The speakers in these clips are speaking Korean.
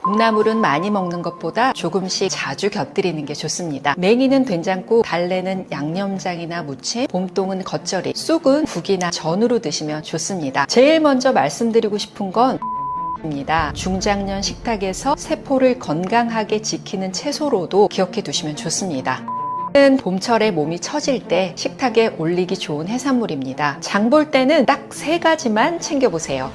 봄나물은 많이 먹는 것보다 조금씩 자주 곁들이는 게 좋습니다. 맹이는 된장국, 달래는 양념장이나 무침, 봄동은 겉절이, 쑥은 국이나 전으로 드시면 좋습니다. 제일 먼저 말씀드리고 싶은 건 중장년 식탁에서 세포를 건강하게 지키는 채소로도 기억해 두시면 좋습니다. 봄철에 몸이 처질 때 식탁에 올리기 좋은 해산물입니다. 장 볼 때는 딱 3가지만 챙겨보세요.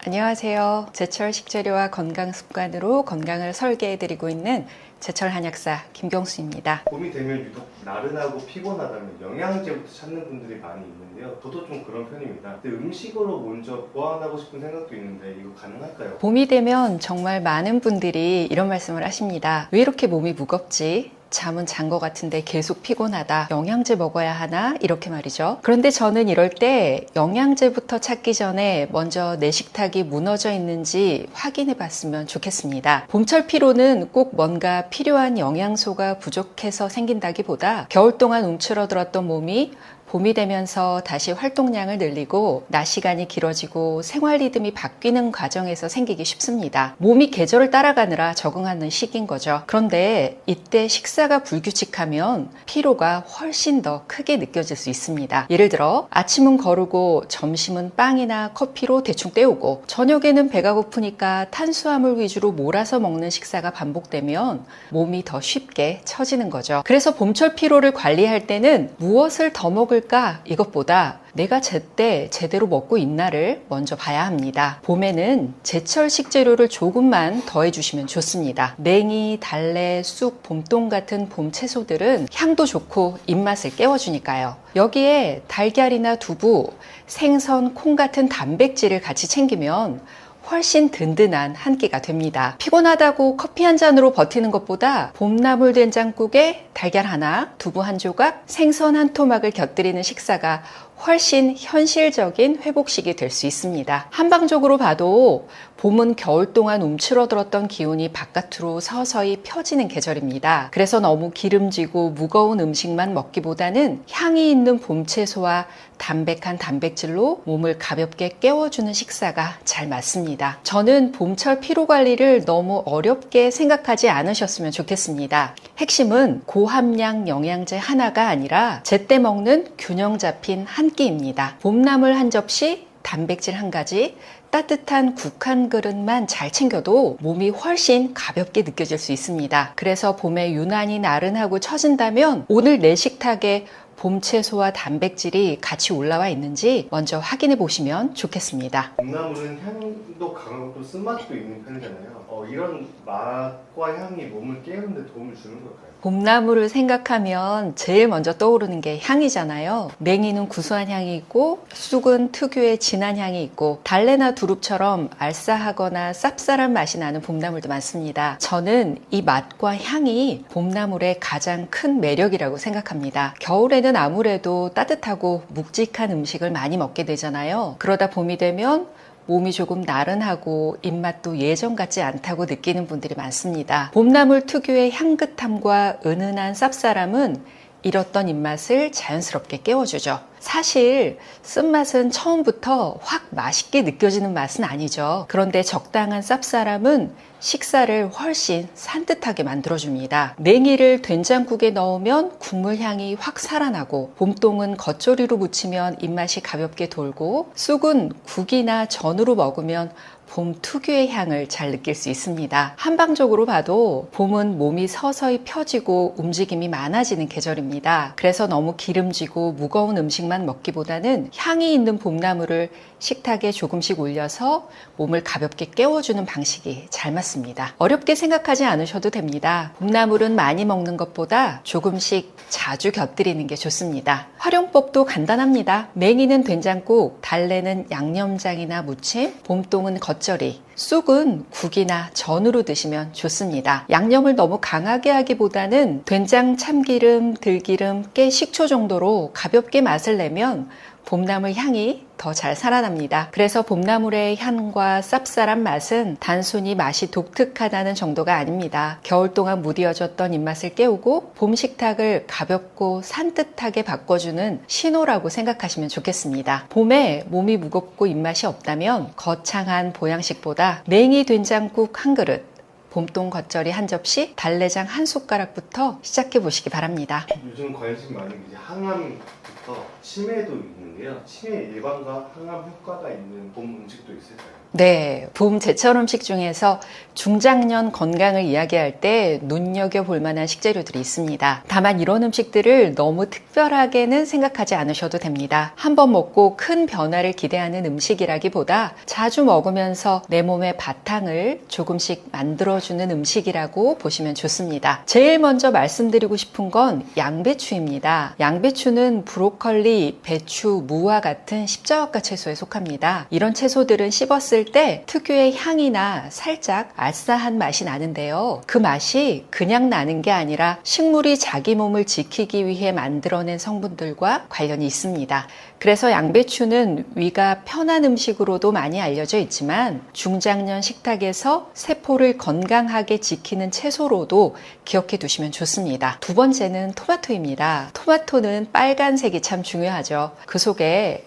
안녕하세요. 제철 식재료와 건강 습관으로 건강을 설계해드리고 있는 제철 한약사 김경수입니다. 봄이 되면 유독 나른하고 피곤하다면 영양제부터 찾는 분들이 많이 있는데요. 저도 좀 그런 편입니다. 근데 음식으로 먼저 보완하고 싶은 생각도 있는데 이거 가능할까요? 봄이 되면 정말 많은 분들이 이런 말씀을 하십니다. 왜 이렇게 몸이 무겁지? 잠은 잔 것 같은데 계속 피곤하다. 영양제 먹어야 하나? 이렇게 말이죠. 그런데 저는 이럴 때 영양제부터 찾기 전에 먼저 내 식탁이 무너져 있는지 확인해 봤으면 좋겠습니다. 봄철 피로는 꼭 뭔가 필요한 영양소가 부족해서 생긴다기보다 겨울 동안 움츠러들었던 몸이 봄이 되면서 다시 활동량을 늘리고 낮 시간이 길어지고 생활 리듬이 바뀌는 과정에서 생기기 쉽습니다. 몸이 계절을 따라가느라 적응하는 시기인 거죠. 그런데 이때 식사가 불규칙하면 피로가 훨씬 더 크게 느껴질 수 있습니다. 예를 들어 아침은 거르고 점심은 빵이나 커피로 대충 때우고 저녁에는 배가 고프니까 탄수화물 위주로 몰아서 먹는 식사가 반복되면 몸이 더 쉽게 처지는 거죠. 그래서 봄철 피로를 관리할 때는 무엇을 더 먹을 이것보다 내가 제때 제대로 먹고 있나를 먼저 봐야 합니다. 봄에는 제철 식재료를 조금만 더해주시면 좋습니다. 맹이, 달래, 쑥, 봄동 같은 봄 채소들은 향도 좋고 입맛을 깨워주니까요. 여기에 달걀이나 두부, 생선, 콩 같은 단백질을 같이 챙기면 훨씬 든든한 한 끼가 됩니다. 피곤하다고 커피 한 잔으로 버티는 것보다 봄나물 된장국에 달걀 하나, 두부 한 조각, 생선 한 토막을 곁들이는 식사가 훨씬 현실적인 회복식이 될 수 있습니다. 한방적으로 봐도 봄은 겨울 동안 움츠러들었던 기운이 바깥으로 서서히 펴지는 계절입니다. 그래서 너무 기름지고 무거운 음식만 먹기보다는 향이 있는 봄 채소와 담백한 단백질로 몸을 가볍게 깨워주는 식사가 잘 맞습니다. 저는 봄철 피로 관리를 너무 어렵게 생각하지 않으셨으면 좋겠습니다. 핵심은 고함량 영양제 하나가 아니라 제때 먹는 균형 잡힌 한 끼입니다. 봄나물 한 접시, 단백질 한 가지, 따뜻한 국 한 그릇만 잘 챙겨도 몸이 훨씬 가볍게 느껴질 수 있습니다. 그래서 봄에 유난히 나른하고 처진다면 오늘 내 식탁에 봄 채소와 단백질이 같이 올라와 있는지 먼저 확인해 보시면 좋겠습니다. 봄나물은 향도 강하고 또 쓴맛도 있는 편이잖아요. 이런 맛과 향이 몸을 깨우는 데 도움을 주는 걸까요? 봄나물을 생각하면 제일 먼저 떠오르는 게 향이잖아요. 맹이는 구수한 향이 있고 쑥은 특유의 진한 향이 있고 달래나 두릅처럼 알싸하거나 쌉쌀한 맛이 나는 봄나물도 많습니다. 저는 이 맛과 향이 봄나물의 가장 큰 매력이라고 생각합니다. 겨울에는 아무래도 따뜻하고 묵직한 음식을 많이 먹게 되잖아요. 그러다 봄이 되면 몸이 조금 나른하고 입맛도 예전 같지 않다고 느끼는 분들이 많습니다. 봄나물 특유의 향긋함과 은은한 쌉쌀함은 잃었던 입맛을 자연스럽게 깨워주죠. 사실 쓴맛은 처음부터 확 맛있게 느껴지는 맛은 아니죠. 그런데 적당한 쌉쌀함은 식사를 훨씬 산뜻하게 만들어줍니다. 맹이를 된장국에 넣으면 국물 향이 확 살아나고 봄동은 겉절이로 무치면 입맛이 가볍게 돌고 쑥은 국이나 전으로 먹으면 봄 특유의 향을 잘 느낄 수 있습니다. 한방적으로 봐도 봄은 몸이 서서히 펴지고 움직임이 많아지는 계절입니다. 그래서 너무 기름지고 무거운 음식만 먹기보다는 향이 있는 봄나물을 식탁에 조금씩 올려서 몸을 가볍게 깨워주는 방식이 잘 맞습니다. 어렵게 생각하지 않으셔도 됩니다. 봄나물은 많이 먹는 것보다 조금씩 자주 곁들이는 게 좋습니다. 활용법도 간단합니다. 맹이는 된장국, 달래는 양념장이나 무침, 봄동은 겉절이, 쑥은 국이나 전으로 드시면 좋습니다. 양념을 너무 강하게 하기보다는 된장, 참기름, 들기름, 깨, 식초 정도로 가볍게 맛을 내면 봄나물 향이 더 잘 살아납니다. 그래서 봄나물의 향과 쌉쌀한 맛은 단순히 맛이 독특하다는 정도가 아닙니다. 겨울 동안 무뎌졌던 입맛을 깨우고 봄 식탁을 가볍고 산뜻하게 바꿔주는 신호라고 생각하시면 좋겠습니다. 봄에 몸이 무겁고 입맛이 없다면 거창한 보양식보다 냉이 된장국 한 그릇, 봄동 겉절이 한 접시, 달래장 한 숟가락부터 시작해 보시기 바랍니다. 요즘 관심 많은 게 이제 항암부터 치매도 있는데요. 치매 예방과 항암 효과가 있는 봄 음식도 있을까요? 네, 봄 제철 음식 중에서 중장년 건강을 이야기할 때 눈여겨볼 만한 식재료들이 있습니다. 다만 이런 음식들을 너무 특별하게는 생각하지 않으셔도 됩니다. 한번 먹고 큰 변화를 기대하는 음식이라기보다 자주 먹으면서 내 몸의 바탕을 조금씩 만들어주는 음식이라고 보시면 좋습니다. 제일 먼저 말씀드리고 싶은 건 양배추입니다. 양배추는 브로콜리, 배추, 무와 같은 십자화과 채소에 속합니다. 이런 채소들은 씹었을 때 특유의 향이나 살짝 알싸한 맛이 나는데요. 그 맛이 그냥 나는 게 아니라 식물이 자기 몸을 지키기 위해 만들어낸 성분들과 관련이 있습니다. 그래서 양배추는 위가 편한 음식으로도 많이 알려져 있지만 중장년 식탁에서 세포를 건강하게 지키는 채소로도 기억해 두시면 좋습니다. 두 번째는 토마토입니다. 토마토는 빨간색이 참 중요하죠. 그 속에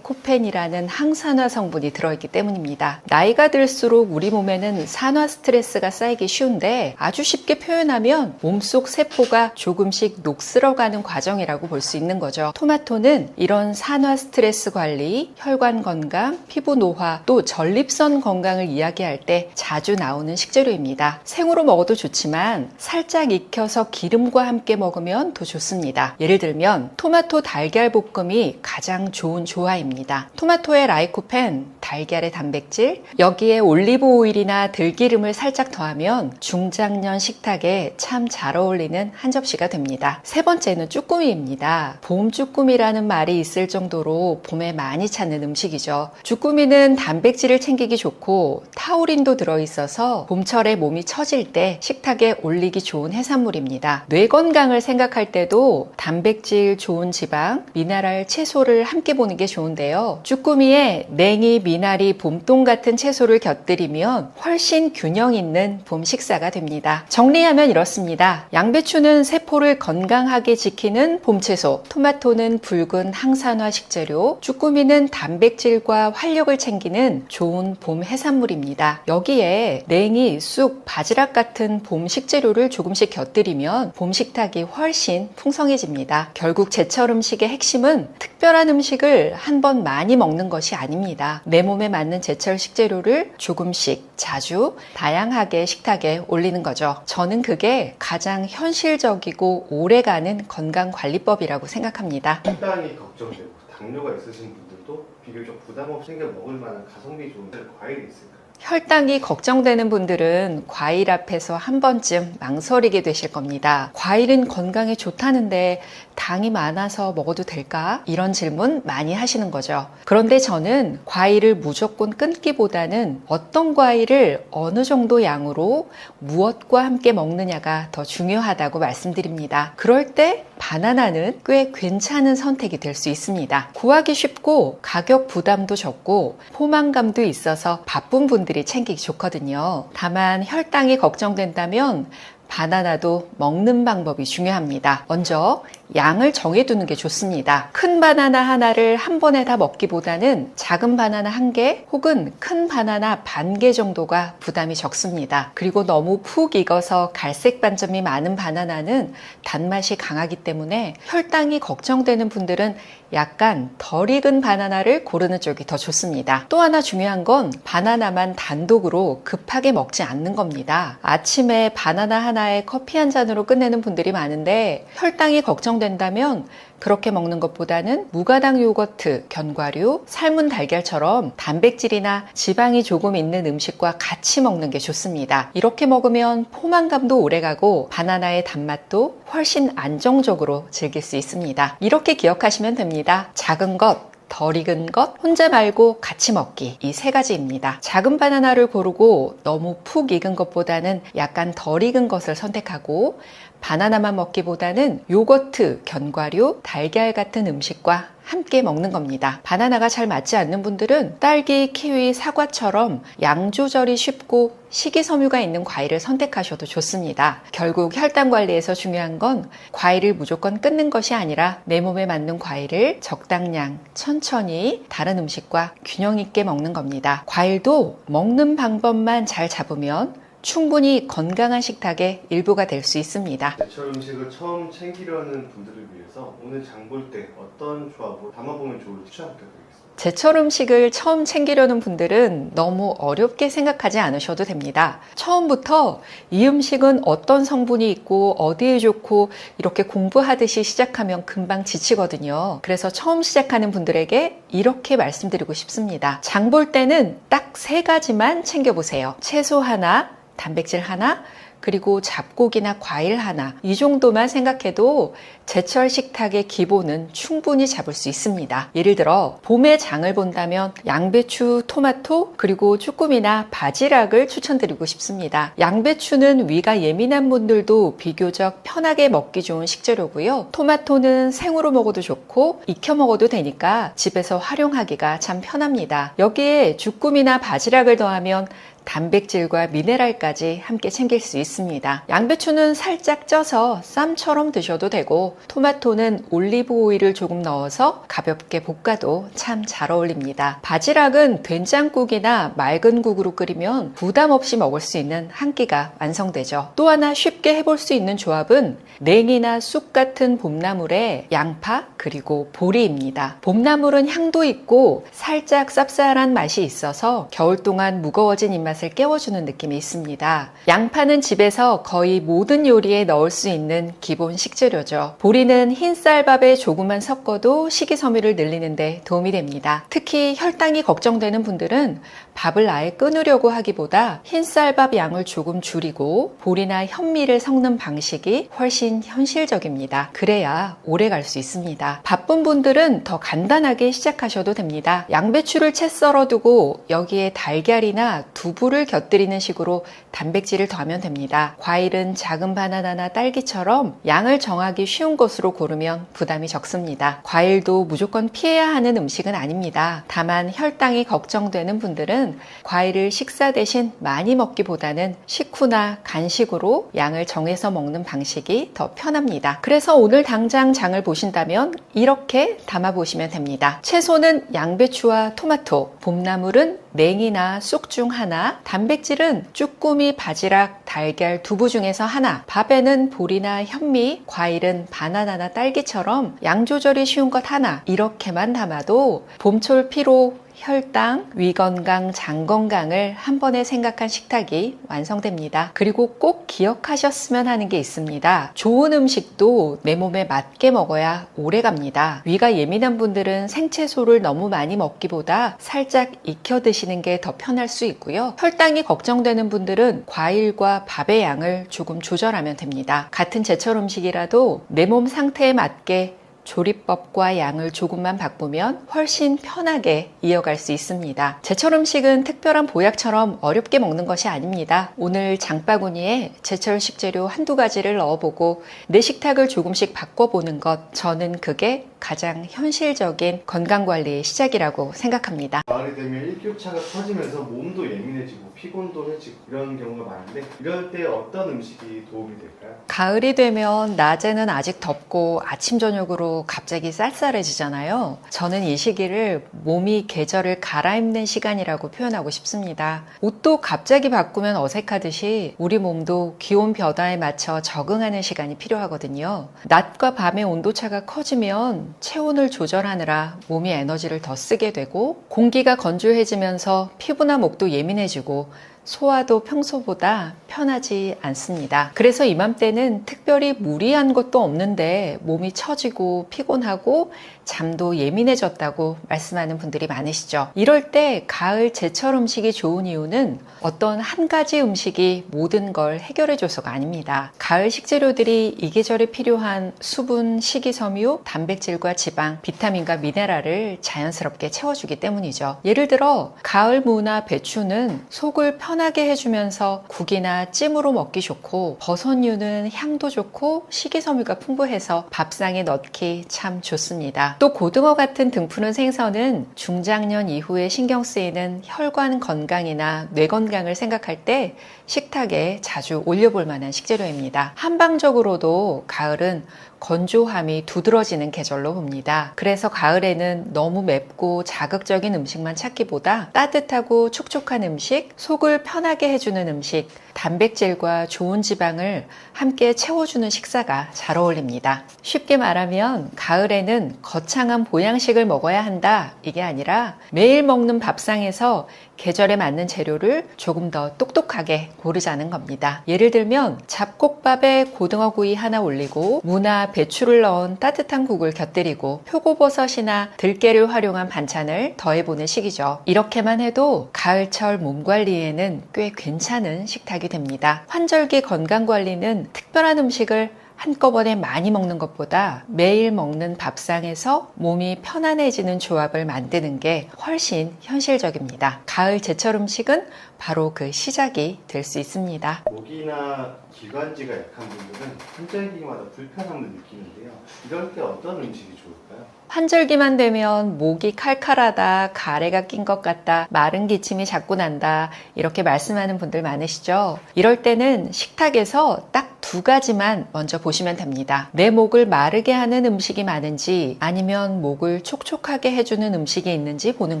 라이코펜이라는 항산화 성분이 들어있기 때문입니다. 나이가 들수록 우리 몸에는 산화 스트레스가 쌓이기 쉬운데 아주 쉽게 표현하면 몸속 세포가 조금씩 녹슬어가는 과정이라고 볼 수 있는 거죠. 토마토는 이런 산화 스트레스 관리, 혈관 건강, 피부 노화, 또 전립선 건강을 이야기할 때 자주 나오는 식재료입니다. 생으로 먹어도 좋지만 살짝 익혀서 기름과 함께 먹으면 더 좋습니다. 예를 들면 토마토 달걀 볶음이 가장 좋은 조화입니다. 토마토의 라이코펜, 달걀의 단백질, 여기에 올리브 오일이나 들기름을 살짝 더하면 중장년 식탁에 참 잘 어울리는 한 접시가 됩니다. 세 번째는 쭈꾸미입니다. 봄 쭈꾸미라는 말이 있을 정도로 봄에 많이 찾는 음식이죠. 쭈꾸미는 단백질을 챙기기 좋고 타우린도 들어있어서 봄철에 몸이 처질 때 식탁에 올리기 좋은 해산물입니다. 뇌 건강을 생각할 때도 단백질, 좋은 지방, 미네랄, 채소를 함께 보는 게 좋은데요. 쭈꾸미에 냉이, 미나리, 봄동 같은 채소를 곁들이면 훨씬 균형 있는 봄 식사가 됩니다. 정리하면 이렇습니다. 양배추는 세포를 건강하게 지키는 봄 채소, 토마토는 붉은 항산화 식재료, 쭈꾸미는 단백질과 활력을 챙기는 좋은 봄 해산물입니다. 여기에 냉이, 쑥, 바지락 같은 봄 식재료를 조금씩 곁들이면 봄 식탁이 훨씬 풍성해집니다. 결국 제철 음식의 핵심은 특별한 음식을 한 번 많이 먹는 것이 아닙니다. 내 몸에 맞는 제철 식재료를 조금씩 자주 다양하게 식탁에 올리는 거죠. 저는 그게 가장 현실적이고 오래가는 건강관리법이라고 생각합니다. 혈당이 걱정되고 당뇨가 있으신 분들도 비교적 부담 없이 챙겨 먹을 만한 가성비 좋은 과일이 있을까요? 혈당이 걱정되는 분들은 과일 앞에서 한 번쯤 망설이게 되실 겁니다. 과일은 건강에 좋다는데 당이 많아서 먹어도 될까? 이런 질문 많이 하시는 거죠. 그런데 저는 과일을 무조건 끊기보다는 어떤 과일을 어느 정도 양으로 무엇과 함께 먹느냐가 더 중요하다고 말씀드립니다. 그럴 때 바나나는 꽤 괜찮은 선택이 될 수 있습니다. 구하기 쉽고 가격 부담도 적고 포만감도 있어서 바쁜 분들이 챙기기 좋거든요. 다만 혈당이 걱정된다면 바나나도 먹는 방법이 중요합니다. 먼저 양을 정해두는 게 좋습니다. 큰 바나나 하나를 한 번에 다 먹기보다는 작은 바나나 한 개 혹은 큰 바나나 반 개 정도가 부담이 적습니다. 그리고 너무 푹 익어서 갈색 반점이 많은 바나나는 단맛이 강하기 때문에 혈당이 걱정되는 분들은 약간 덜 익은 바나나를 고르는 쪽이 더 좋습니다. 또 하나 중요한 건 바나나만 단독으로 급하게 먹지 않는 겁니다. 아침에 바나나 하나에 커피 한 잔으로 끝내는 분들이 많은데 혈당이 걱정된다면 그렇게 먹는 것보다는 무가당 요거트, 견과류, 삶은 달걀처럼 단백질이나 지방이 조금 있는 음식과 같이 먹는 게 좋습니다. 이렇게 먹으면 포만감도 오래가고 바나나의 단맛도 훨씬 안정적으로 즐길 수 있습니다. 이렇게 기억하시면 됩니다. 작은 것, 덜 익은 것, 혼자 말고 같이 먹기, 이 세 가지입니다. 작은 바나나를 고르고 너무 푹 익은 것보다는 약간 덜 익은 것을 선택하고 바나나만 먹기보다는 요거트, 견과류, 달걀 같은 음식과 함께 먹는 겁니다. 바나나가 잘 맞지 않는 분들은 딸기, 키위, 사과처럼 양 조절이 쉽고 식이섬유가 있는 과일을 선택하셔도 좋습니다. 결국 혈당 관리에서 중요한 건 과일을 무조건 끊는 것이 아니라 내 몸에 맞는 과일을 적당량, 천천히 다른 음식과 균형 있게 먹는 겁니다. 과일도 먹는 방법만 잘 잡으면 충분히 건강한 식탁의 일부가 될 수 있습니다. 제철 음식을 처음 챙기려는 분들을 위해서 오늘 장 볼 때 어떤 조합으로 담아보면 좋을지 추천 부탁드리겠습니다. 제철 음식을 처음 챙기려는 분들은 너무 어렵게 생각하지 않으셔도 됩니다. 처음부터 이 음식은 어떤 성분이 있고 어디에 좋고 이렇게 공부하듯이 시작하면 금방 지치거든요. 그래서 처음 시작하는 분들에게 이렇게 말씀드리고 싶습니다. 장 볼 때는 딱 3가지만 챙겨보세요. 채소 하나, 단백질 하나, 그리고 잡곡이나 과일 하나, 이 정도만 생각해도 제철 식탁의 기본은 충분히 잡을 수 있습니다. 예를 들어 봄에 장을 본다면 양배추, 토마토, 그리고 쭈꾸미나 바지락을 추천드리고 싶습니다. 양배추는 위가 예민한 분들도 비교적 편하게 먹기 좋은 식재료고요. 토마토는 생으로 먹어도 좋고 익혀 먹어도 되니까 집에서 활용하기가 참 편합니다. 여기에 쭈꾸미나 바지락을 더하면 단백질과 미네랄까지 함께 챙길 수 있습니다. 양배추는 살짝 쪄서 쌈처럼 드셔도 되고 토마토는 올리브 오일을 조금 넣어서 가볍게 볶아도 참 잘 어울립니다. 바지락은 된장국이나 맑은 국으로 끓이면 부담 없이 먹을 수 있는 한 끼가 완성되죠. 또 하나 쉽게 해볼 수 있는 조합은 냉이나 쑥 같은 봄나물에 양파 그리고 보리입니다. 봄나물은 향도 있고 살짝 쌉쌀한 맛이 있어서 겨울 동안 무거워진 입맛을 깨워주는 느낌이 있습니다. 양파는 집에서 거의 모든 요리에 넣을 수 있는 기본 식재료죠. 보리는 흰쌀밥에 조금만 섞어도 식이섬유를 늘리는데 도움이 됩니다. 특히 혈당이 걱정되는 분들은 밥을 아예 끊으려고 하기보다 흰쌀밥 양을 조금 줄이고 보리나 현미를 섞는 방식이 훨씬 현실적입니다. 그래야 오래 갈 수 있습니다. 바쁜 분들은 더 간단하게 시작하셔도 됩니다. 양배추를 채 썰어두고 여기에 달걀이나 두부를 곁들이는 식으로 단백질을 더하면 됩니다. 과일은 작은 바나나나 딸기처럼 양을 정하기 쉬운 것으로 고르면 부담이 적습니다. 과일도 무조건 피해야 하는 음식은 아닙니다. 다만 혈당이 걱정되는 분들은 과일을 식사 대신 많이 먹기보다는 식후나 간식으로 양을 정해서 먹는 방식이 더 편합니다. 그래서 오늘 당장 장을 보신다면 이렇게 담아보시면 됩니다. 채소는 양배추와 토마토, 봄나물은 냉이나 쑥 중 하나, 단백질은 쭈꾸미, 바지락, 달걀, 두부 중에서 하나, 밥에는 보리나 현미, 과일은 바나나나 딸기처럼 양 조절이 쉬운 것 하나, 이렇게만 담아도 봄철 피로, 혈당, 위건강, 장건강을 한 번에 생각한 식탁이 완성됩니다. 그리고 꼭 기억하셨으면 하는 게 있습니다. 좋은 음식도 내 몸에 맞게 먹어야 오래 갑니다. 위가 예민한 분들은 생채소를 너무 많이 먹기보다 살짝 익혀 드시는 게 더 편할 수 있고요. 혈당이 걱정되는 분들은 과일과 밥의 양을 조금 조절하면 됩니다. 같은 제철 음식이라도 내 몸 상태에 맞게 조리법과 양을 조금만 바꾸면 훨씬 편하게 이어갈 수 있습니다. 제철 음식은 특별한 보약처럼 어렵게 먹는 것이 아닙니다. 오늘 장바구니에 제철 식재료 한두 가지를 넣어보고 내 식탁을 조금씩 바꿔보는 것, 저는 그게 가장 현실적인 건강관리의 시작이라고 생각합니다. 가을이 되면 일교차가 커지면서 몸도 예민해지고 피곤도 해지고 이런 경우가 많은데 이럴 때 어떤 음식이 도움이 될까요? 가을이 되면 낮에는 아직 덥고 아침 저녁으로 갑자기 쌀쌀해지잖아요. 저는 이 시기를 몸이 계절을 갈아입는 시간이라고 표현하고 싶습니다. 옷도 갑자기 바꾸면 어색하듯이 우리 몸도 기온 변화에 맞춰 적응하는 시간이 필요하거든요. 낮과 밤의 온도차가 커지면 체온을 조절하느라 몸이 에너지를 더 쓰게 되고 공기가 건조해지면서 피부나 목도 예민해지고 소화도 평소보다 편하지 않습니다. 그래서 이맘때는 특별히 무리한 것도 없는데 몸이 처지고 피곤하고 잠도 예민해졌다고 말씀하는 분들이 많으시죠. 이럴 때 가을 제철 음식이 좋은 이유는 어떤 한 가지 음식이 모든 걸 해결해줘서가 아닙니다. 가을 식재료들이 이 계절에 필요한 수분, 식이섬유, 단백질과 지방, 비타민과 미네랄을 자연스럽게 채워주기 때문이죠. 예를 들어 가을 무나 배추는 속을 편하게 편하게 해주면서 국이나 찜으로 먹기 좋고, 버섯류는 향도 좋고 식이섬유가 풍부해서 밥상에 넣기 참 좋습니다. 또 고등어 같은 등푸른 생선은 중장년 이후에 신경 쓰이는 혈관 건강이나 뇌 건강을 생각할 때 식탁에 자주 올려볼 만한 식재료입니다. 한방적으로도 가을은 건조함이 두드러지는 계절로 봅니다. 그래서 가을에는 너무 맵고 자극적인 음식만 찾기보다 따뜻하고 촉촉한 음식, 속을 편하게 해주는 음식, 단백질과 좋은 지방을 함께 채워주는 식사가 잘 어울립니다. 쉽게 말하면 가을에는 거창한 보양식을 먹어야 한다, 이게 아니라 매일 먹는 밥상에서 계절에 맞는 재료를 조금 더 똑똑하게 고르자는 겁니다. 예를 들면 잡곡밥에 고등어구이 하나 올리고 무나 배추를 넣은 따뜻한 국을 곁들이고 표고버섯이나 들깨를 활용한 반찬을 더해보는 시기죠. 이렇게만 해도 가을철 몸 관리에는 꽤 괜찮은 식탁이 됩니다. 환절기 건강관리는 특별한 음식을 한꺼번에 많이 먹는 것보다 매일 먹는 밥상에서 몸이 편안해지는 조합을 만드는 게 훨씬 현실적입니다. 가을 제철 음식은 바로 그 시작이 될 수 있습니다. 목이나 기관지가 약한 분들은 환절기마다 불편함을 느끼는데요. 이럴 때 어떤 음식이 좋을까요? 환절기만 되면 목이 칼칼하다, 가래가 낀 것 같다, 마른 기침이 자꾸 난다, 이렇게 말씀하는 분들 많으시죠? 이럴 때는 식탁에서 딱 2가지만 먼저 보시면 됩니다. 내 목을 마르게 하는 음식이 많은지 아니면 목을 촉촉하게 해주는 음식이 있는지 보는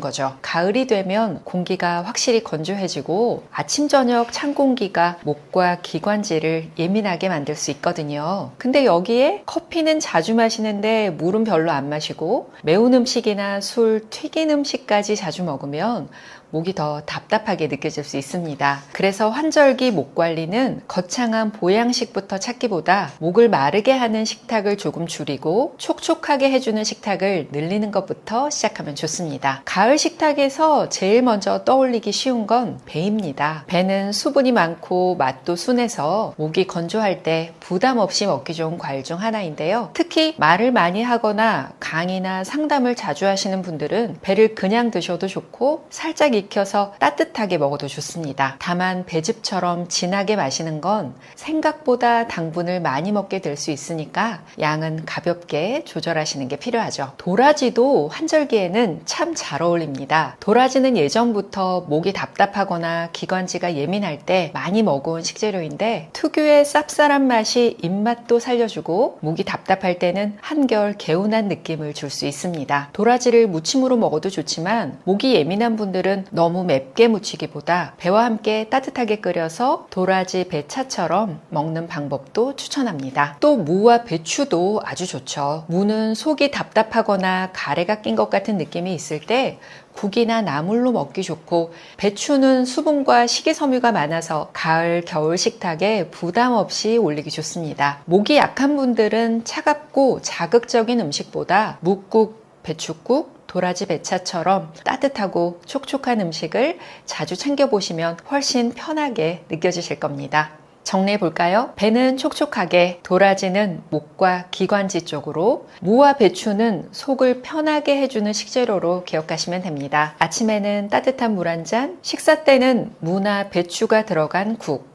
거죠. 가을이 되면 공기가 확실히 건조해지고 아침 저녁 찬 공기가 목과 기관지를 예민하게 만들 수 있거든요. 근데 여기에 커피는 자주 마시는데 물은 별로 안 마시고 매운 음식이나 술, 튀긴 음식까지 자주 먹으면 목이 더 답답하게 느껴질 수 있습니다. 그래서 환절기 목 관리는 거창한 보양식부터 찾기보다 목을 마르게 하는 식탁을 조금 줄이고 촉촉하게 해주는 식탁을 늘리는 것부터 시작하면 좋습니다. 가을 식탁에서 제일 먼저 떠올리기 쉬운 건 배입니다. 배는 수분이 많고 맛도 순해서 목이 건조할 때 부담 없이 먹기 좋은 과일 중 하나인데요. 특히 말을 많이 하거나 강의나 상담을 자주 하시는 분들은 배를 그냥 드셔도 좋고 살짝 익혀서 따뜻하게 먹어도 좋습니다. 다만 배즙처럼 진하게 마시는 건 생각보다 당분을 많이 먹게 될 수 있으니까 양은 가볍게 조절하시는 게 필요하죠. 도라지도 환절기에는 참 잘 어울립니다. 도라지는 예전부터 목이 답답하거나 기관지가 예민할 때 많이 먹어온 식재료인데 특유의 쌉쌀한 맛이 입맛도 살려주고 목이 답답할 때는 한결 개운한 느낌을 줄 수 있습니다. 도라지를 무침으로 먹어도 좋지만 목이 예민한 분들은 너무 맵게 무치기보다 배와 함께 따뜻하게 끓여서 도라지 배차처럼 먹는 방법도 추천합니다. 또 무와 배추도 아주 좋죠. 무는 속이 답답하거나 가래가 낀 것 같은 느낌이 있을 때 국이나 나물로 먹기 좋고 배추는 수분과 식이섬유가 많아서 가을, 겨울 식탁에 부담 없이 올리기 좋습니다. 목이 약한 분들은 차갑고 자극적인 음식보다 묵국, 배춧국, 도라지 배차처럼 따뜻하고 촉촉한 음식을 자주 챙겨보시면 훨씬 편하게 느껴지실 겁니다. 정리해 볼까요? 배는 촉촉하게, 도라지는 목과 기관지 쪽으로, 무와 배추는 속을 편하게 해주는 식재료로 기억하시면 됩니다. 아침에는 따뜻한 물 한 잔, 식사 때는 무나 배추가 들어간 국,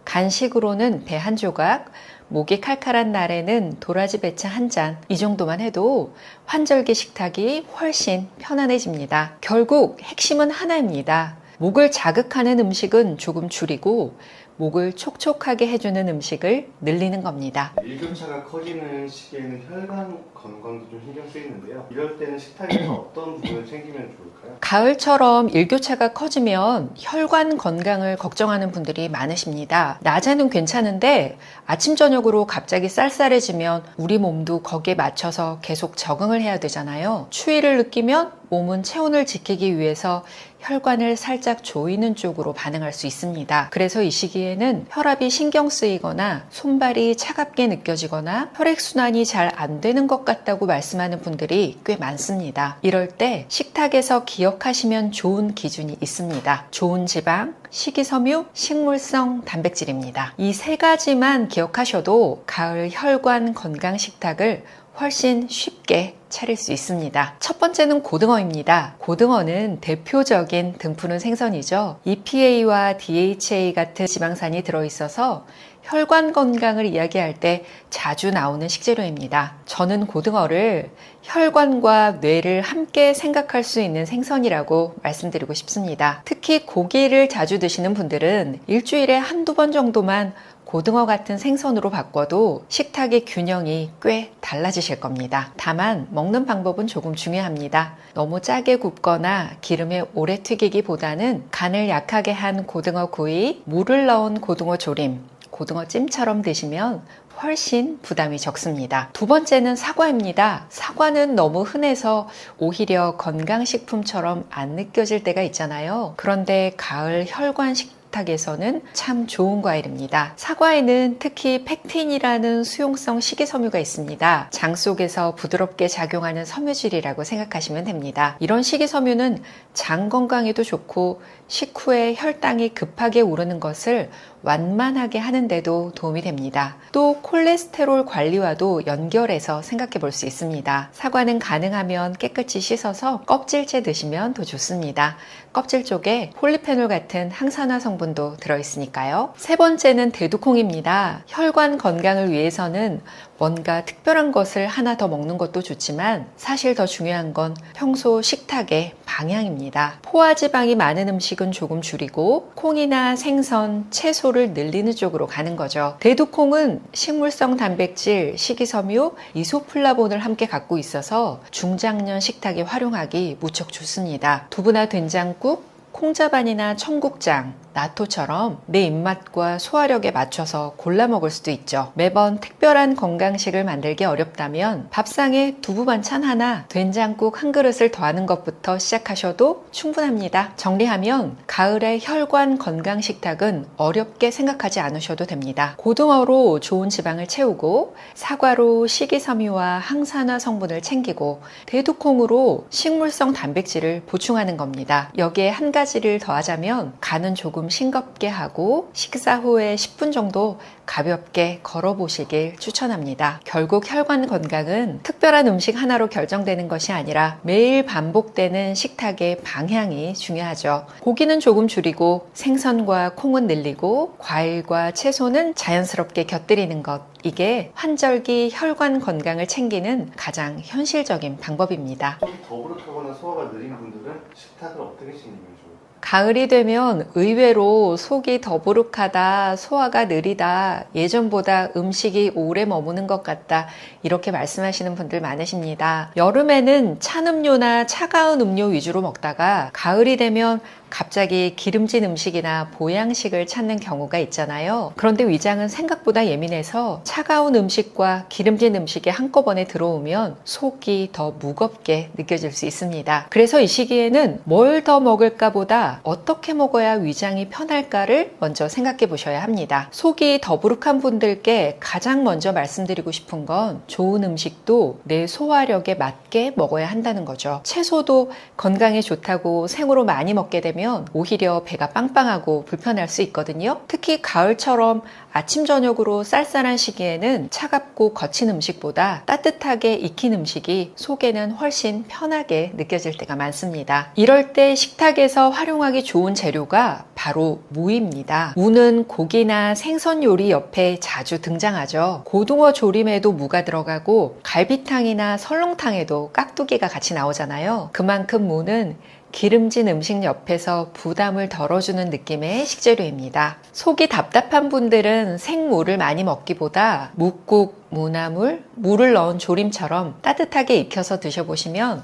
간식으로는 배 한 조각, 목이 칼칼한 날에는 도라지 배차 한 잔, 이 정도만 해도 환절기 식탁이 훨씬 편안해집니다. 결국 핵심은 하나입니다. 목을 자극하는 음식은 조금 줄이고 목을 촉촉하게 해주는 음식을 늘리는 겁니다. 일교차가 커지는 시기에는 혈관 건강도 좀 신경 쓰이는데요. 이럴 때는 식탁에서 어떤 부분을 챙기면 좋을까요? 가을처럼 일교차가 커지면 혈관 건강을 걱정하는 분들이 많으십니다. 낮에는 괜찮은데 아침 저녁으로 갑자기 쌀쌀해지면 우리 몸도 거기에 맞춰서 계속 적응을 해야 되잖아요. 추위를 느끼면 몸은 체온을 지키기 위해서 혈관을 살짝 조이는 쪽으로 반응할 수 있습니다. 그래서 이 시기에는 혈압이 신경 쓰이거나 손발이 차갑게 느껴지거나 혈액순환이 잘 안 되는 것 같다고 말씀하는 분들이 꽤 많습니다. 이럴 때 식탁에서 기억하시면 좋은 기준이 있습니다. 좋은 지방, 식이섬유, 식물성 단백질입니다. 이 3가지만 기억하셔도 가을 혈관 건강 식탁을 훨씬 쉽게 차릴 수 있습니다. 첫 번째는 고등어입니다. 고등어는 대표적인 등푸른 생선이죠. EPA와 DHA 같은 지방산이 들어있어서 혈관 건강을 이야기할 때 자주 나오는 식재료입니다. 저는 고등어를 혈관과 뇌를 함께 생각할 수 있는 생선이라고 말씀드리고 싶습니다. 특히 고기를 자주 드시는 분들은 일주일에 한두 번 정도만 고등어 같은 생선으로 바꿔도 식탁의 균형이 꽤 달라지실 겁니다. 다만 먹는 방법은 조금 중요합니다. 너무 짜게 굽거나 기름에 오래 튀기기보다는 간을 약하게 한 고등어 구이, 물을 넣은 고등어 조림, 고등어찜처럼 드시면 훨씬 부담이 적습니다. 두 번째는 사과입니다. 사과는 너무 흔해서 오히려 건강식품처럼 안 느껴질 때가 있잖아요. 그런데 가을 혈관 식탁에서는 참 좋은 과일입니다. 사과에는 특히 팩틴이라는 수용성 식이섬유가 있습니다. 장 속에서 부드럽게 작용하는 섬유질이라고 생각하시면 됩니다. 이런 식이섬유는 장 건강에도 좋고 식후에 혈당이 급하게 오르는 것을 완만하게 하는데도 도움이 됩니다. 또 콜레스테롤 관리와도 연결해서 생각해 볼 수 있습니다. 사과는 가능하면 깨끗이 씻어서 껍질째 드시면 더 좋습니다. 껍질 쪽에 폴리페놀 같은 항산화 성분도 들어있으니까요. 세 번째는 대두콩입니다. 혈관 건강을 위해서는 뭔가 특별한 것을 하나 더 먹는 것도 좋지만 사실 더 중요한 건 평소 식탁의 방향입니다. 포화지방이 많은 음식은 조금 줄이고 콩이나 생선, 채소를 늘리는 쪽으로 가는 거죠. 대두콩은 식물성 단백질, 식이섬유, 이소플라본을 함께 갖고 있어서 중장년 식탁에 활용하기 무척 좋습니다. 두부나 된장국, 콩자반이나 청국장, 나토처럼 내 입맛과 소화력에 맞춰서 골라 먹을 수도 있죠. 매번 특별한 건강식을 만들기 어렵다면 밥상에 두부 반찬 하나, 된장국 한 그릇을 더하는 것부터 시작하셔도 충분합니다. 정리하면 가을의 혈관 건강 식탁은 어렵게 생각하지 않으셔도 됩니다. 고등어로 좋은 지방을 채우고 사과로 식이섬유와 항산화 성분을 챙기고 대두콩으로 식물성 단백질을 보충하는 겁니다. 여기에 한 가지를 더하자면 간은 조금 싱겁게 하고 식사 후에 10분 정도 가볍게 걸어보시길 추천합니다. 결국 혈관 건강은 특별한 음식 하나로 결정되는 것이 아니라 매일 반복되는 식탁의 방향이 중요하죠. 고기는 조금 줄이고 생선과 콩은 늘리고 과일과 채소는 자연스럽게 곁들이는 것. 이게 환절기 혈관 건강을 챙기는 가장 현실적인 방법입니다. 속이 더부룩하거나 소화가 느린 분들은 식탁을 어떻게 챙기면 좋을까요? 가을이 되면 의외로 속이 더부룩하다, 소화가 느리다, 예전보다 음식이 오래 머무는 것 같다 이렇게 말씀하시는 분들 많으십니다. 여름에는 찬 음료나 차가운 음료 위주로 먹다가 가을이 되면 갑자기 기름진 음식이나 보양식을 찾는 경우가 있잖아요. 그런데 위장은 생각보다 예민해서 차가운 음식과 기름진 음식이 한꺼번에 들어오면 속이 더 무겁게 느껴질 수 있습니다. 그래서 이 시기에는 뭘 더 먹을까 보다 어떻게 먹어야 위장이 편할까를 먼저 생각해 보셔야 합니다. 속이 더부룩한 분들께 가장 먼저 말씀드리고 싶은 건 좋은 음식도 내 소화력에 맞게 먹어야 한다는 거죠. 채소도 건강에 좋다고 생으로 많이 먹게 되면 오히려 배가 빵빵하고 불편할 수 있거든요. 특히 가을처럼 아침 저녁으로 쌀쌀한 시기에는 차갑고 거친 음식보다 따뜻하게 익힌 음식이 속에는 훨씬 편하게 느껴질 때가 많습니다. 이럴 때 식탁에서 활용하기 좋은 재료가 바로 무입니다. 무는 고기나 생선 요리 옆에 자주 등장하죠. 고등어 조림에도 무가 들어가고 갈비탕이나 설렁탕에도 깍두기가 같이 나오잖아요. 그만큼 무는 기름진 음식 옆에서 부담을 덜어주는 느낌의 식재료입니다. 속이 답답한 분들은 생무를 많이 먹기보다 묵국, 무나물, 무를 넣은 조림처럼 따뜻하게 익혀서 드셔보시면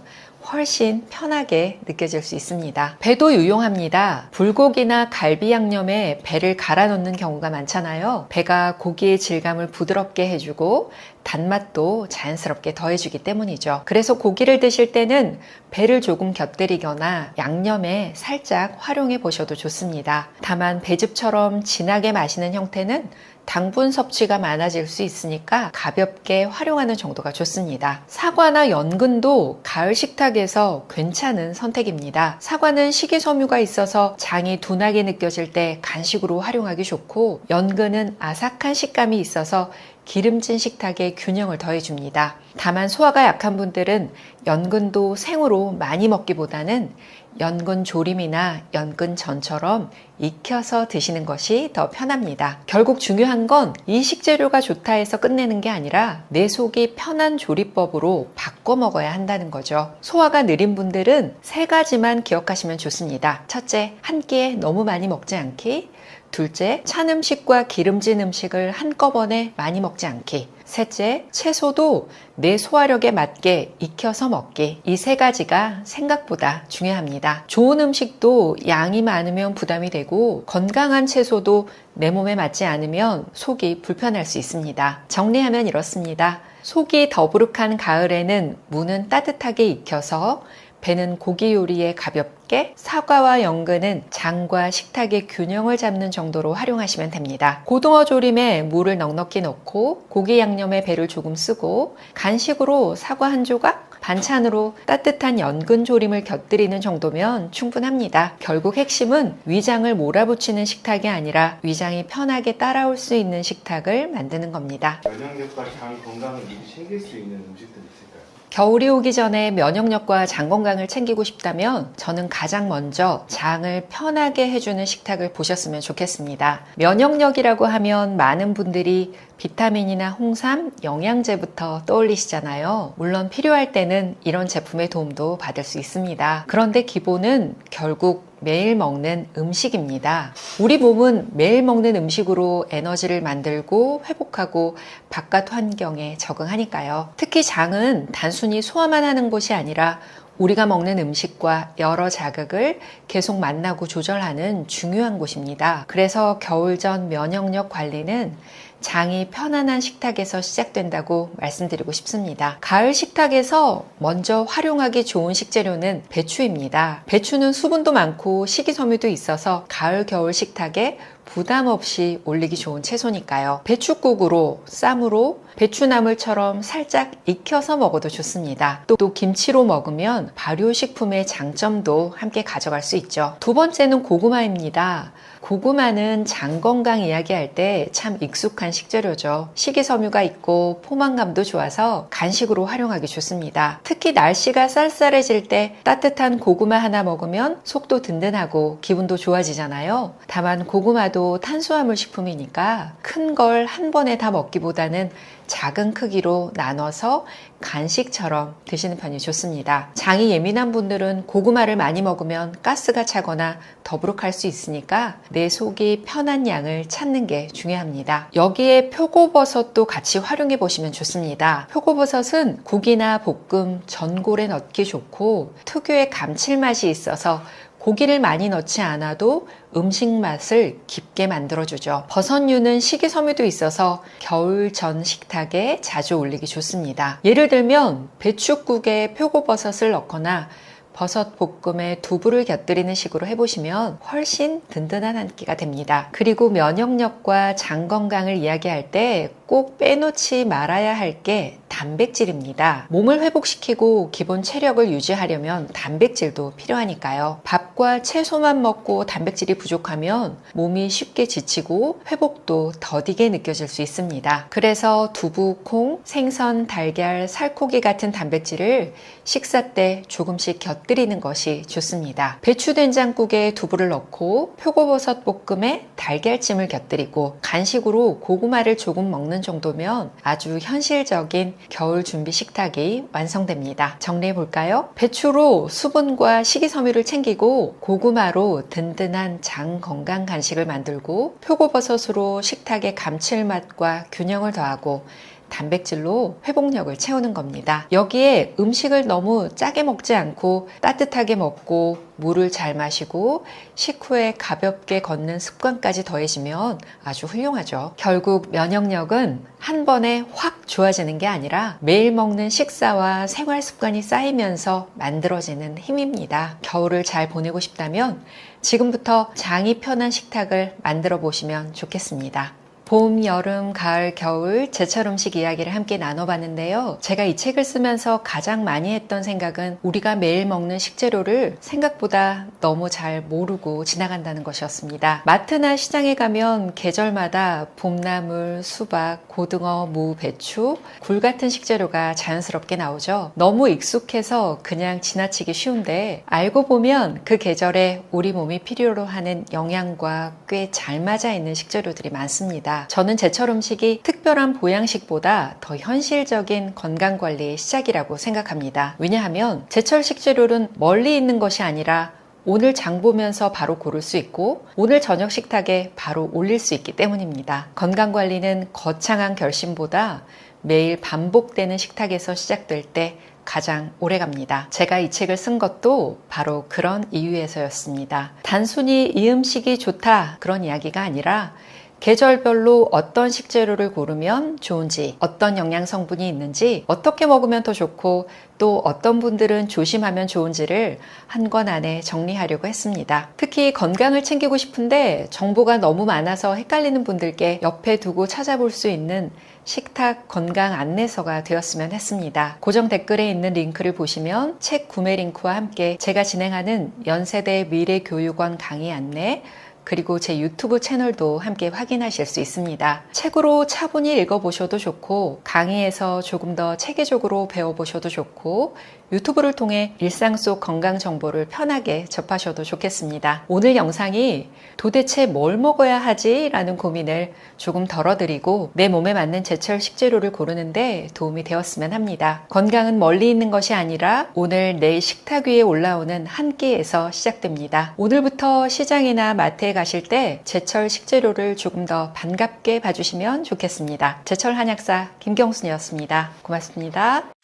훨씬 편하게 느껴질 수 있습니다. 배도 유용합니다. 불고기나 갈비 양념에 배를 갈아 넣는 경우가 많잖아요. 배가 고기의 질감을 부드럽게 해주고 단맛도 자연스럽게 더해주기 때문이죠. 그래서 고기를 드실 때는 배를 조금 곁들이거나 양념에 살짝 활용해 보셔도 좋습니다. 다만 배즙처럼 진하게 마시는 형태는 당분 섭취가 많아질 수 있으니까 가볍게 활용하는 정도가 좋습니다. 사과나 연근도 가을 식탁에서 괜찮은 선택입니다. 사과는 식이섬유가 있어서 장이 둔하게 느껴질 때 간식으로 활용하기 좋고 연근은 아삭한 식감이 있어서 기름진 식탁에 균형을 더해줍니다. 다만 소화가 약한 분들은 연근도 생으로 많이 먹기보다는 연근 조림이나 연근 전처럼 익혀서 드시는 것이 더 편합니다. 결국 중요한 건 이 식재료가 좋다 해서 끝내는 게 아니라 내 속이 편한 조리법으로 바꿔 먹어야 한다는 거죠. 소화가 느린 분들은 3가지만 기억하시면 좋습니다. 첫째, 한 끼에 너무 많이 먹지 않기. 둘째, 찬 음식과 기름진 음식을 한꺼번에 많이 먹지 않기. 셋째, 채소도 내 소화력에 맞게 익혀서 먹기. 이 3가지가 생각보다 중요합니다. 좋은 음식도 양이 많으면 부담이 되고 건강한 채소도 내 몸에 맞지 않으면 속이 불편할 수 있습니다. 정리하면 이렇습니다. 속이 더부룩한 가을에는 무는 따뜻하게 익혀서 배는 고기 요리에 가볍게, 사과와 연근은 장과 식탁의 균형을 잡는 정도로 활용하시면 됩니다. 고등어 조림에 무를 넉넉히 넣고 고기 양념에 배를 조금 쓰고 간식으로 사과 한 조각, 반찬으로 따뜻한 연근 조림을 곁들이는 정도면 충분합니다. 결국 핵심은 위장을 몰아붙이는 식탁이 아니라 위장이 편하게 따라올 수 있는 식탁을 만드는 겁니다. 면역력과 장 건강을 미리 챙길 수 있는 음식들이 있을까요? 겨울이 오기 전에 면역력과 장 건강을 챙기고 싶다면 저는 가장 먼저 장을 편하게 해주는 식탁을 보셨으면 좋겠습니다. 면역력이라고 하면 많은 분들이 비타민이나 홍삼, 영양제부터 떠올리시잖아요. 물론 필요할 때는 이런 제품의 도움도 받을 수 있습니다. 그런데 기본은 결국 매일 먹는 음식입니다. 우리 몸은 매일 먹는 음식으로 에너지를 만들고 회복하고 바깥 환경에 적응하니까요. 특히 장은 단순히 소화만 하는 곳이 아니라 우리가 먹는 음식과 여러 자극을 계속 만나고 조절하는 중요한 곳입니다. 그래서 겨울전 면역력 관리는 장이 편안한 식탁에서 시작된다고 말씀드리고 싶습니다. 가을 식탁에서 먼저 활용하기 좋은 식재료는 배추입니다. 배추는 수분도 많고 식이섬유도 있어서 가을 겨울 식탁에 부담 없이 올리기 좋은 채소니까요. 배추국으로, 쌈으로, 배추나물처럼 살짝 익혀서 먹어도 좋습니다. 또 김치로 먹으면 발효식품의 장점도 함께 가져갈 수 있죠. 두 번째는 고구마입니다. 고구마는 장 건강 이야기할 때 참 익숙한 식재료죠. 식이섬유가 있고 포만감도 좋아서 간식으로 활용하기 좋습니다. 특히 날씨가 쌀쌀해질 때 따뜻한 고구마 하나 먹으면 속도 든든하고 기분도 좋아지잖아요. 다만 고구마도 탄수화물 식품이니까 큰 걸 한 번에 다 먹기보다는 작은 크기로 나눠서 간식처럼 드시는 편이 좋습니다. 장이 예민한 분들은 고구마를 많이 먹으면 가스가 차거나 더부룩할 수 있으니까 내 속이 편한 양을 찾는 게 중요합니다. 여기에 표고버섯도 같이 활용해 보시면 좋습니다. 표고버섯은 국이나 볶음, 전골에 넣기 좋고 특유의 감칠맛이 있어서 고기를 많이 넣지 않아도 음식 맛을 깊게 만들어주죠. 버섯류는 식이섬유도 있어서 겨울전 식탁에 자주 올리기 좋습니다. 예를 들면 배춧국에 표고버섯을 넣거나 버섯 볶음에 두부를 곁들이는 식으로 해보시면 훨씬 든든한 한 끼가 됩니다. 그리고 면역력과 장 건강을 이야기할 때 꼭 빼놓지 말아야 할 게 단백질입니다. 몸을 회복시키고 기본 체력을 유지하려면 단백질도 필요하니까요. 밥과 채소만 먹고 단백질이 부족하면 몸이 쉽게 지치고 회복도 더디게 느껴질 수 있습니다. 그래서 두부, 콩, 생선, 달걀, 살코기 같은 단백질을 식사 때 조금씩 곁들이는 것이 좋습니다. 배추된장국에 두부를 넣고 표고버섯 볶음에 달걀찜을 곁들이고 간식으로 고구마를 조금 먹는 정도면 아주 현실적인 겨울 준비 식탁이 완성됩니다. 정리해 볼까요? 배추로 수분과 식이섬유를 챙기고 고구마로 든든한 장 건강 간식을 만들고 표고버섯으로 식탁의 감칠맛과 균형을 더하고 단백질로 회복력을 채우는 겁니다. 여기에 음식을 너무 짜게 먹지 않고 따뜻하게 먹고 물을 잘 마시고 식후에 가볍게 걷는 습관까지 더해지면 아주 훌륭하죠. 결국 면역력은 한 번에 확 좋아지는 게 아니라 매일 먹는 식사와 생활 습관이 쌓이면서 만들어지는 힘입니다. 겨울을 잘 보내고 싶다면 지금부터 장이 편한 식탁을 만들어 보시면 좋겠습니다. 봄, 여름, 가을, 겨울 제철 음식 이야기를 함께 나눠봤는데요. 제가 이 책을 쓰면서 가장 많이 했던 생각은 우리가 매일 먹는 식재료를 생각보다 너무 잘 모르고 지나간다는 것이었습니다. 마트나 시장에 가면 계절마다 봄나물, 수박, 고등어, 무, 배추, 굴 같은 식재료가 자연스럽게 나오죠. 너무 익숙해서 그냥 지나치기 쉬운데 알고 보면 그 계절에 우리 몸이 필요로 하는 영양과 꽤 잘 맞아 있는 식재료들이 많습니다. 저는 제철 음식이 특별한 보양식보다 더 현실적인 건강관리의 시작이라고 생각합니다. 왜냐하면 제철 식재료는 멀리 있는 것이 아니라 오늘 장 보면서 바로 고를 수 있고 오늘 저녁 식탁에 바로 올릴 수 있기 때문입니다. 건강관리는 거창한 결심보다 매일 반복되는 식탁에서 시작될 때 가장 오래 갑니다. 제가 이 책을 쓴 것도 바로 그런 이유에서였습니다. 단순히 이 음식이 좋다 그런 이야기가 아니라 계절별로 어떤 식재료를 고르면 좋은지, 어떤 영양 성분이 있는지, 어떻게 먹으면 더 좋고 또 어떤 분들은 조심하면 좋은지를 한 권 안에 정리하려고 했습니다. 특히 건강을 챙기고 싶은데 정보가 너무 많아서 헷갈리는 분들께 옆에 두고 찾아볼 수 있는 식탁 건강 안내서가 되었으면 했습니다. 고정 댓글에 있는 링크를 보시면 책 구매 링크와 함께 제가 진행하는 연세대 미래교육원 강의 안내, 그리고 제 유튜브 채널도 함께 확인하실 수 있습니다. 책으로 차분히 읽어보셔도 좋고 강의에서 조금 더 체계적으로 배워보셔도 좋고 유튜브를 통해 일상 속 건강 정보를 편하게 접하셔도 좋겠습니다. 오늘 영상이 도대체 뭘 먹어야 하지? 라는 고민을 조금 덜어드리고 내 몸에 맞는 제철 식재료를 고르는데 도움이 되었으면 합니다. 건강은 멀리 있는 것이 아니라 오늘 내일 식탁 위에 올라오는 한 끼에서 시작됩니다. 오늘부터 시장이나 마트에 가실 때 제철 식재료를 조금 더 반갑게 봐주시면 좋겠습니다. 제철 한약사 김경순이었습니다. 고맙습니다.